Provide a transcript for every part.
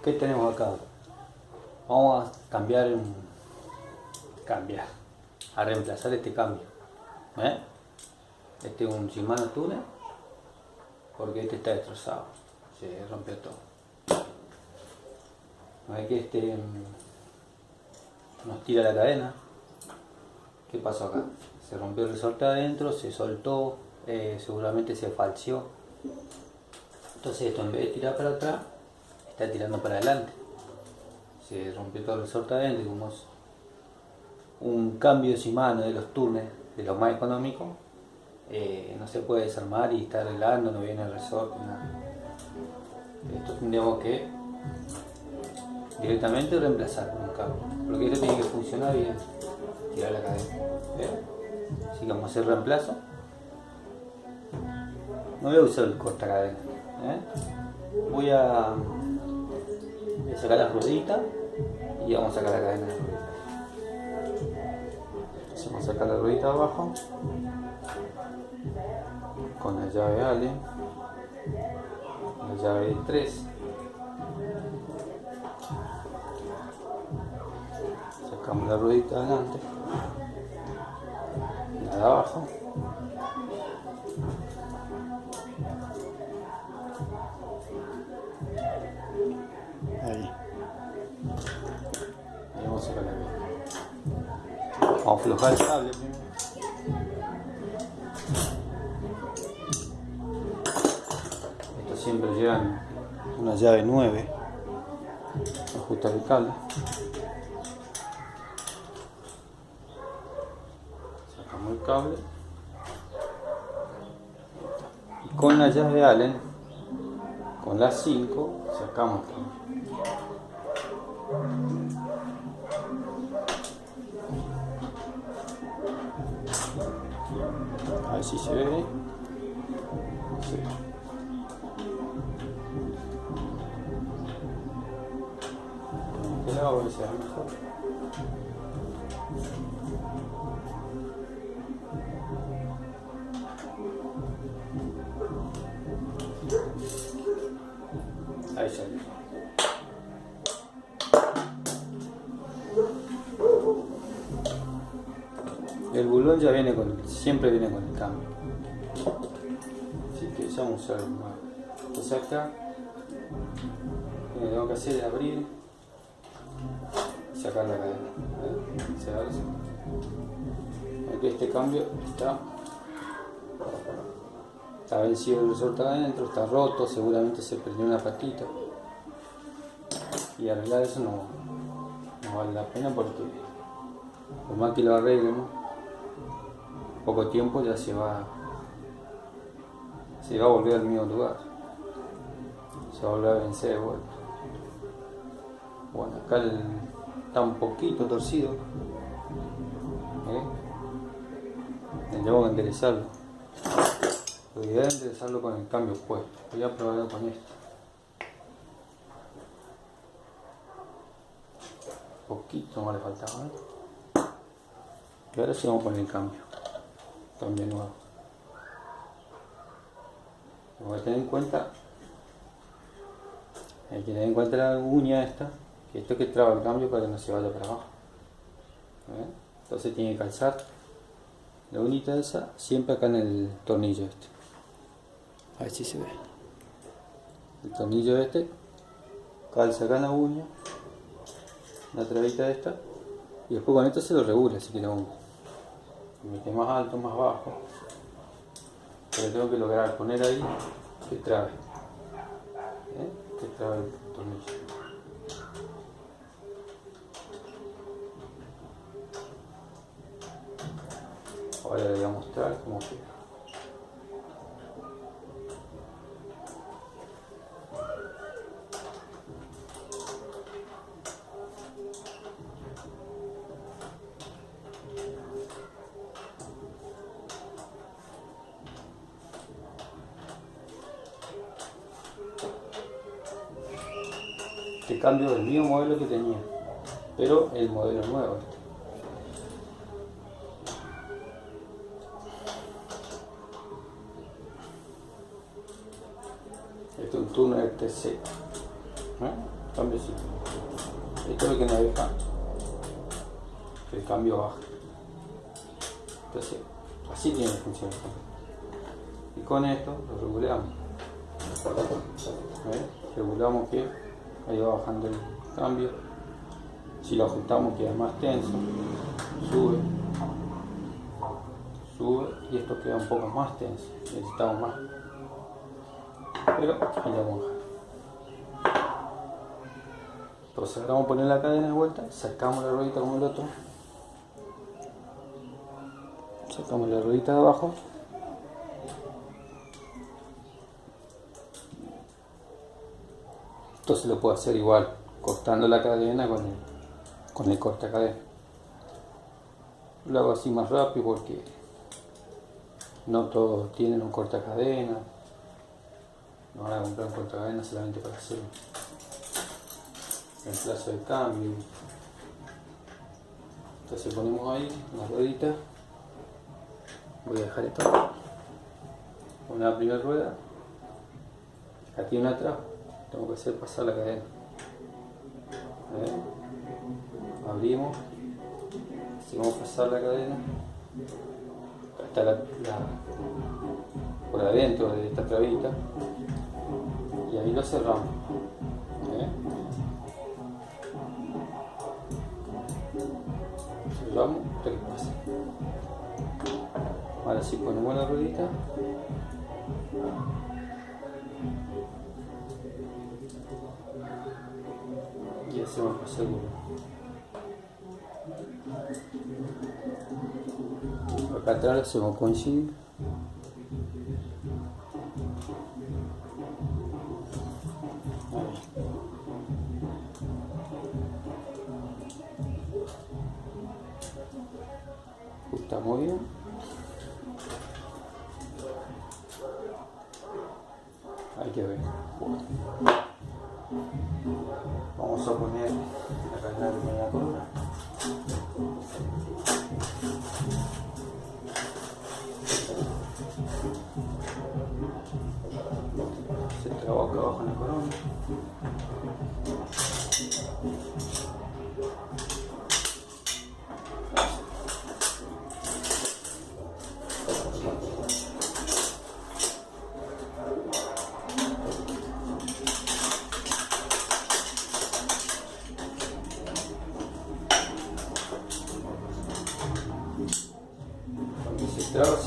¿qué tenemos acá? Vamos a a reemplazar este cambio. Este es un Shimano Tuner, porque este está destrozado, se rompió todo. No es que este nos tira la cadena. ¿Qué pasó acá? Se rompió el resorte adentro, se soltó, seguramente se falseó. Entonces esto, en vez de tirar para atrás, está tirando para adelante. Se rompió todo el resorte adentro, y como es un cambio de Shimano de los túneles, de los más económicos, no se puede desarmar y está arreglando, no viene el resorte, nada. Esto tendríamos que directamente reemplazar con un cambio, porque esto tiene que funcionar bien. Tirar la cadena. Así que vamos a hacer reemplazo. No voy a usar el cortacadena. Voy a sacar las rueditas y vamos a sacar la cadena de la ruedita. Entonces vamos a sacar la ruedita abajo con la llave Allen, la llave 3. Sacamos la ruedita adelante, la de abajo, ahí, y vamos a sacar la rueda. Vamos a aflojar el cable primero. Esto siempre llevan una llave 9, ajustar el cable. Sacamos el cable y con la llave Allen, con la 5, sacamos el cable. A ver si se ve. Sí. A ver si se ve mejor. Ahí sale. El bulón ya viene siempre viene con el cambio. Así que ya vamos a usar más. Entonces acá lo que tengo que hacer es abrir y sacar la cadena. Se abre. Aquí este cambio está vencido el resorte adentro, está roto, seguramente se perdió una patita. Y arreglar eso no vale la pena, porque por más que lo arreglemos, poco tiempo ya se va a volver al mismo lugar, se va a volver a vencer de vuelta. Bueno, acá está un poquito torcido, tendremos que enderezarlo. Lo ideal es enderezarlo con el cambio puesto. Voy a probarlo con esto. Poquito más le faltaba, y ahora sí vamos a poner el cambio nuevo. Voy a tener en cuenta, hay que tener en cuenta la uña esta, que esto es que traba el cambio para que no se vaya para abajo. Entonces tiene que calzar la uñita esa siempre acá en el tornillo este. A ver si se ve. El tornillo este calza acá en la uña, la trabita esta, y después con esto se lo regula si quiere uno. Mete más alto, más bajo, pero tengo que lograr poner ahí que trabe, el tornillo. Ahora le voy a mostrar cómo queda. Este cambio del mismo modelo que tenía, pero el modelo nuevo. Este es un Tuner TC. cambiocito. Esto es lo que nos deja que el cambio baje. Entonces, así tiene que funcionar. Y con esto lo regulamos. Regulamos que ahí va bajando el cambio. Si lo ajustamos queda más tenso, sube y esto queda un poco más tenso, necesitamos más, pero ahí la vamos a dejar. Entonces ahora vamos a poner la cadena de vuelta, sacamos la ruedita como el otro, sacamos la ruedita de abajo, entonces lo puedo hacer igual, cortando la cadena con el corta cadena. Lo hago así más rápido porque no todos tienen un corta cadena. No van a comprar un corta cadena solamente para hacer el plazo de cambio. Entonces ponemos ahí una ruedita. Voy a dejar esto. Con la primera rueda. Acá tiene una atrás. Tengo que hacer pasar la cadena. Abrimos, hacemos pasar la cadena, acá está por adentro de esta trabita y ahí lo cerramos. Cerramos hasta que pase. Ahora sí ponemos la ruedita. Y hacemos pasar uno. Acá atrás lo hacemos coincidir. Ajustamos bien. Hay que ver. Vamos a poner la cadena de la columna. Se trabó acá abajo en la corona. Se traba.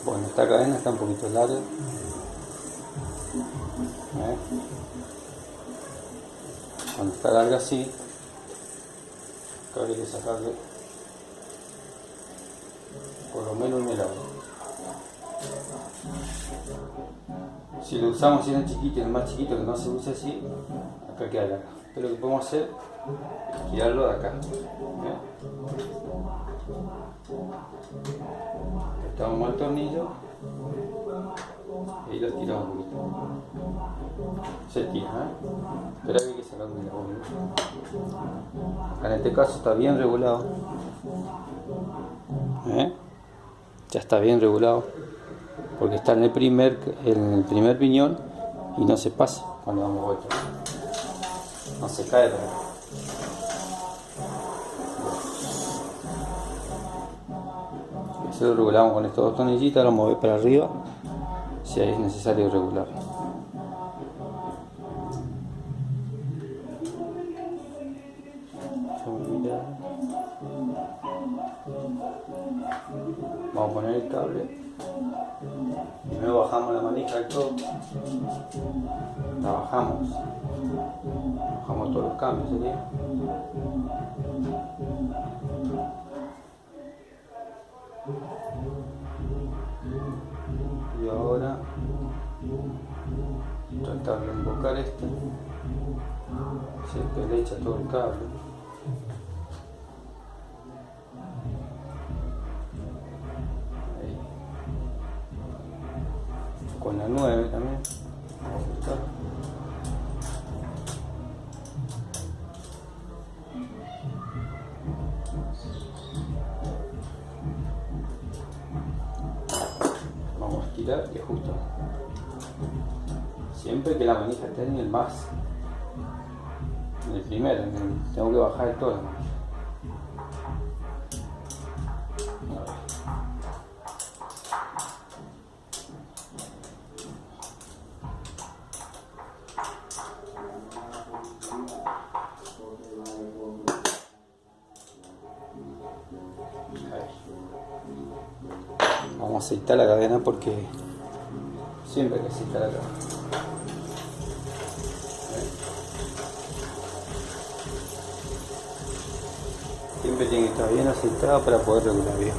Bueno, esta cadena está un poquito larga. Cuando está larga así, habría que sacarle por lo menos un helado. Si lo usamos así en chiquito y en el más chiquito que no se usa así, acá queda larga. Pero lo que podemos hacer es girarlo de acá. Estamos el tornillo y ahí lo tiramos un poquito. Se tira, pero hay que sacarlo de la bola. En este caso está bien regulado. Ya está bien regulado porque está en el primer piñón y no se pasa cuando damos vuelta. No se cae para acá. Eso lo regulamos con estos dos tornillitos, lo movemos para arriba si es necesario regular. Vamos a poner el cable. Primero bajamos la manija del todo. La bajamos. Bajamos todos los cambios, ¿sería? Y ahora tratar de invocar este, se le echa todo el cable. Ahí. Con la 9 también vamos a ajustar. Vamos a estirar y ajustar. Siempre que la manija esté en el más, en el primero, tengo que bajar toda la manija. Vamos a aceitar la cadena porque siempre hay que aceitar la cadena. Siempre tiene que estar bien aceitada para poder regular bien.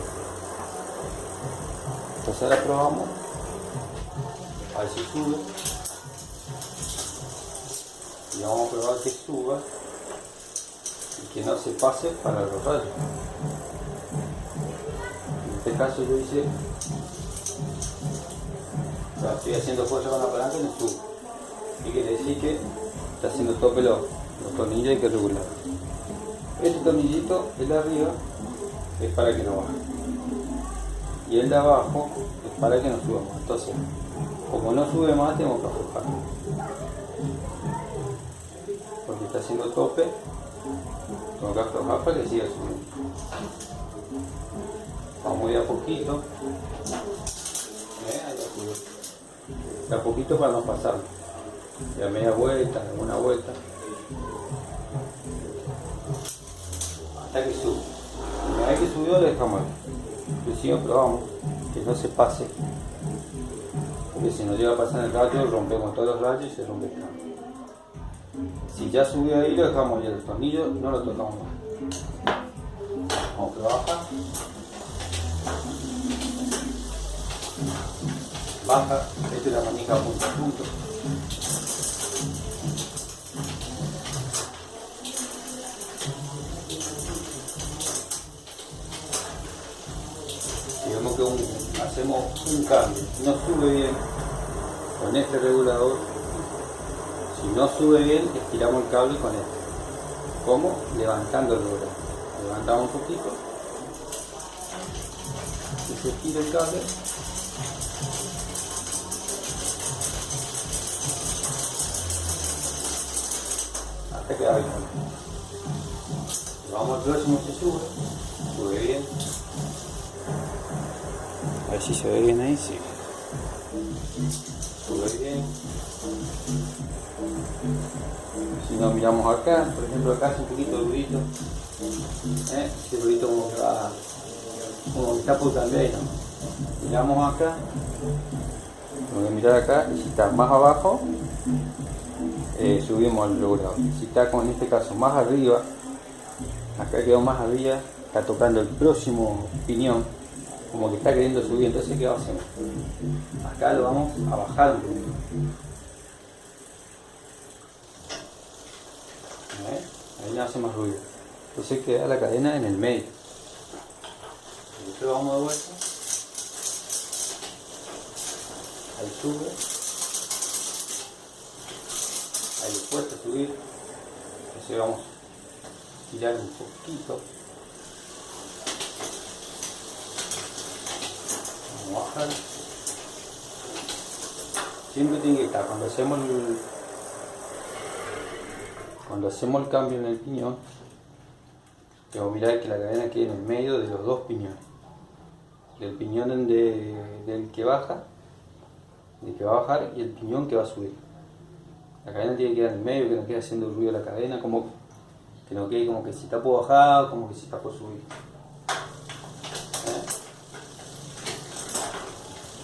Entonces ahora probamos a ver si sube y vamos a probar que suba y que no se pase para los rayos. En este caso yo hice, o sea, estoy haciendo fuerza con la palanca y no sube, y quiere decir que está haciendo tope los tornillos, hay que regular. Este tornillito, el de arriba, es para que no baje. Y el de abajo es para que no suba más. Entonces, como no sube más, tenemos que aflojar. Porque está haciendo tope, tengo que aflojar para que siga subiendo. Vamos de a poquito. Ahí de a poquito para no pasarlo. De a media vuelta, de una vuelta. Hasta que sube. Una vez que subió, lo dejamos ahí. Inclusive probamos que no se pase, porque si nos llega a pasar el rayo, rompemos todos los rayos y se rompe el cambio. Si ya subió ahí, lo dejamos ya el tornillo, no lo tocamos más. Vamos a bajar. Baja, esta es la manija punto a punto. Digamos que hacemos un cambio, no sube bien con este regulador, si no sube bien estiramos el cable con este. ¿Cómo? Levantando el regulador, levantamos un poquito y se estira el cable hasta que haga bien. Vamos al próximo si sube bien. A ver si se ve bien ahí, sí. Sube bien. Si no miramos acá, por ejemplo acá es un poquito durito. Este durito como que va, como que está por cambiar, ¿no? Miramos acá. Tengo que mirar acá y si está más abajo, subimos al regulador. Si está como en este caso más arriba, acá quedó más arriba, está tocando el próximo piñón, como que está queriendo subir, entonces ¿qué va a hacer? Acá lo vamos a bajar un poquito. Ahí no hace más ruido. Entonces queda la cadena en el medio. Después vamos de vuelta. Ahí sube. Ahí le cuesta subir. Entonces vamos a tirar un poquito. Vamos a bajar. Siempre tiene que estar, cuando hacemos el cambio en el piñón, tengo que mirar que la cadena quede en el medio de los dos piñones. Del piñón del que baja, del que va a bajar, y el piñón que va a subir. La cadena tiene que quedar en el medio, que no quede haciendo ruido la cadena, como que no quede como que si está por bajar, como que si está por subir.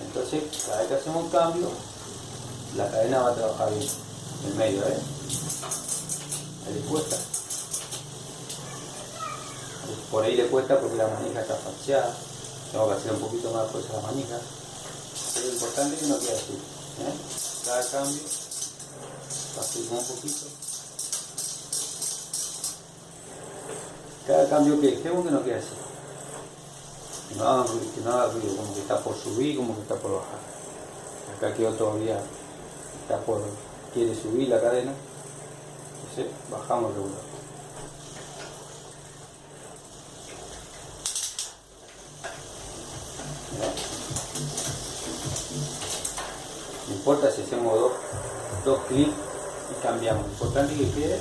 Entonces, cada vez que hacemos un cambio, la cadena va a trabajar bien, en el medio, ahí le cuesta. Por ahí le cuesta porque la manija está falseada, tengo que hacer un poquito más de fuerza a la manija, pero lo importante es que no quede así. Cada cambio Pasemos un poquito. Cada cambio que dejemos que no quede así. Que no haga ruido, como que está por subir, como que está por bajar. Acá quedó todavía, quiere subir la cadena. Entonces bajamos regular. No importa si hacemos dos clics y cambiamos. Lo importante es que quede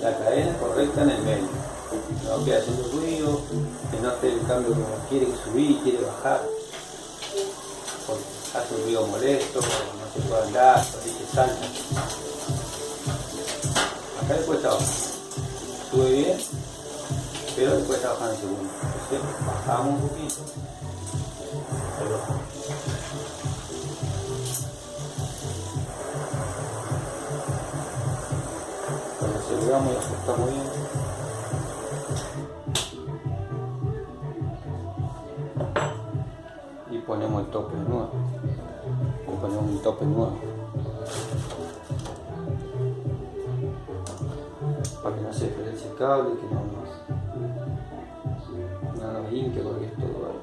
la cadena correcta en el medio. Que no quede haciendo ruido, que no esté el cambio como quiere subir, quiere bajar. Porque hace un ruido molesto, no se puede andar, así que salta. Acá después está bajando. Sube bien, pero después está bajando en segundo. Entonces bajamos un poquito. Ahí bajamos. Cuando aceleramos y ajustamos bien. Y ponemos el tope nuevo. Y ponemos un tope nuevo. Para que no se diferencie el cable, que no nos hinque, porque esto duele.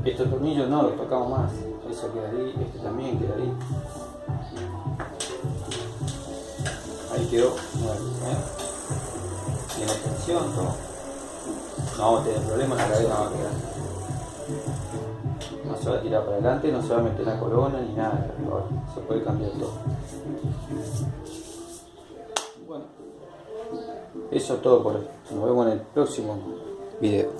Estos tornillos no los tocamos más, eso queda ahí, este también queda ahí. Ahí quedó nuevo, tiene tensión, todo. No vamos a tener problemas, la cadena va a quedar. No se va a tirar para adelante, no se va a meter la corona ni nada, se puede cambiar todo. Bueno, eso es todo por hoy. Nos vemos en el próximo video.